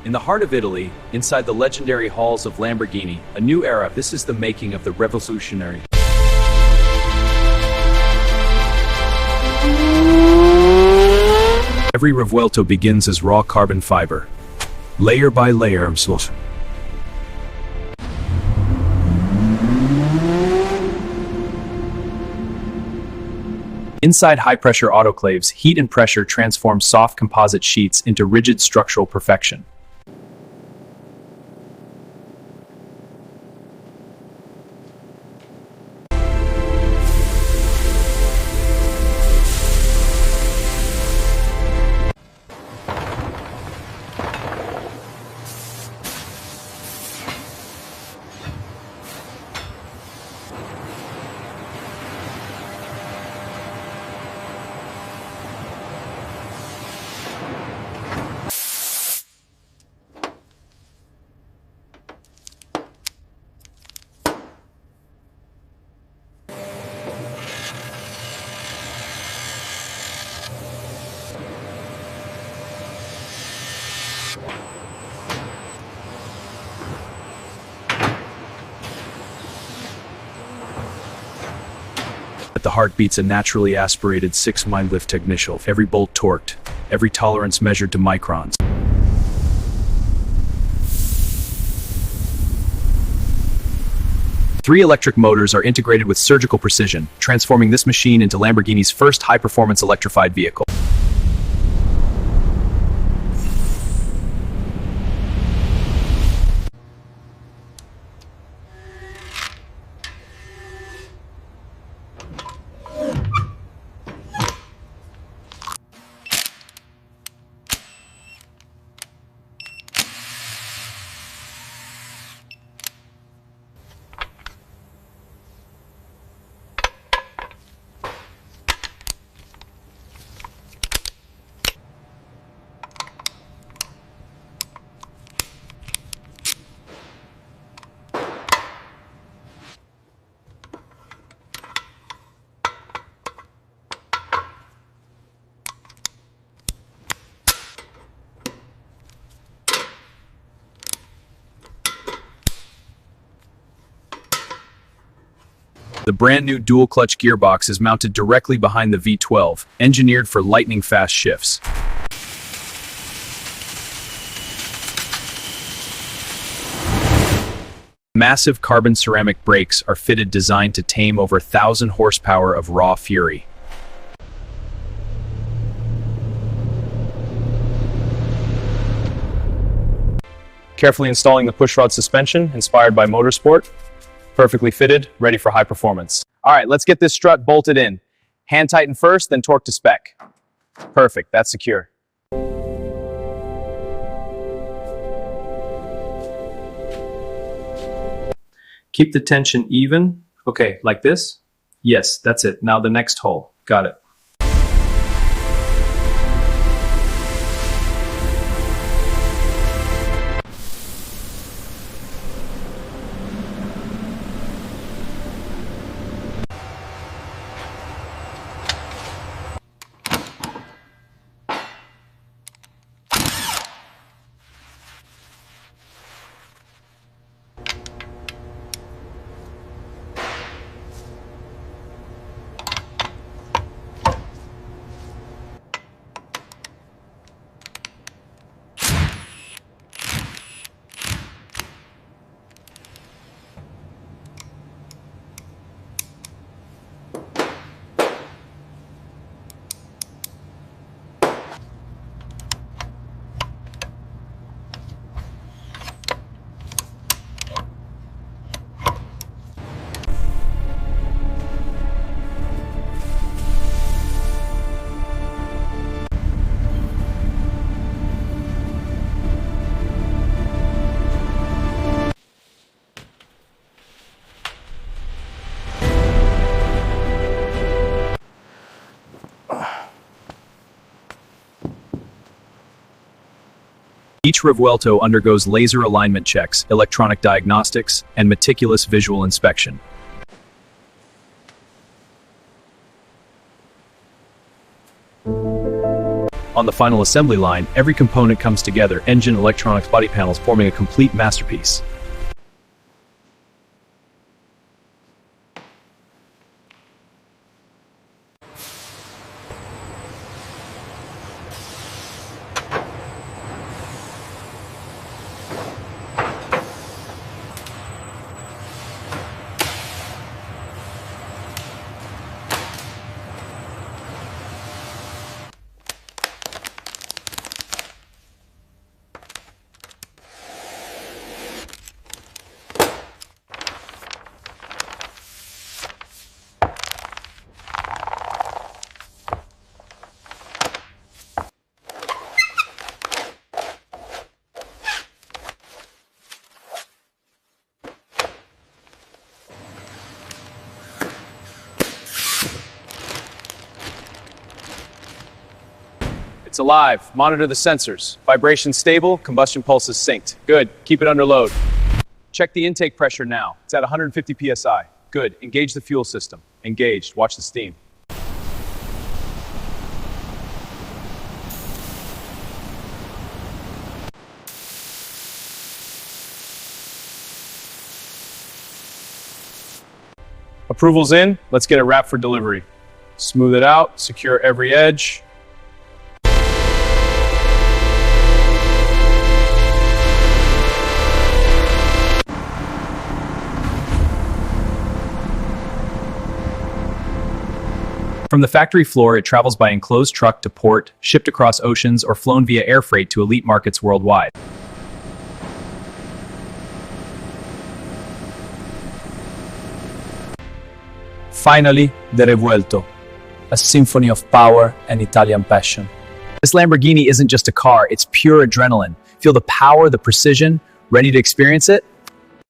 In the heart of Italy, inside the legendary halls of Lamborghini, a new era. This is the making of the revolutionary. Every Revuelto begins as raw carbon fiber, layer by layer. Inside high-pressure autoclaves, heat and pressure transform soft composite sheets into rigid structural perfection. At the heart beats a naturally aspirated 6-mine lift technician, every bolt torqued, every tolerance measured to microns. Three electric motors are integrated with surgical precision, transforming this machine into Lamborghini's first high-performance electrified vehicle. The brand new dual-clutch gearbox is mounted directly behind the V12, engineered for lightning-fast shifts. Massive carbon ceramic brakes are fitted, designed to tame over 1,000 horsepower of raw fury. Carefully installing the pushrod suspension, inspired by motorsport. Perfectly fitted, ready for high performance. All right, let's get this strut bolted in. Hand tighten first, then torque to spec. Perfect, that's secure. Keep the tension even. Okay, like this? Yes, that's it. Now the next hole. Got it. Each Revuelto undergoes laser alignment checks, electronic diagnostics, and meticulous visual inspection. On the final assembly line, every component comes together, engine, electronics, body panels, forming a complete masterpiece. It's alive. Monitor the sensors. Vibration stable, combustion pulses synced. Good. Keep it under load. Check the intake pressure now. It's at 150 psi. Good. Engage the fuel system. Engaged. Watch the steam. Approval's in. Let's get it wrapped for delivery. Smooth it out. Secure every edge. From the factory floor, it travels by enclosed truck to port, shipped across oceans, or flown via air freight to elite markets worldwide. Finally, the Revuelto, a symphony of power and Italian passion. This Lamborghini isn't just a car, it's pure adrenaline. Feel the power, the precision. Ready to experience it?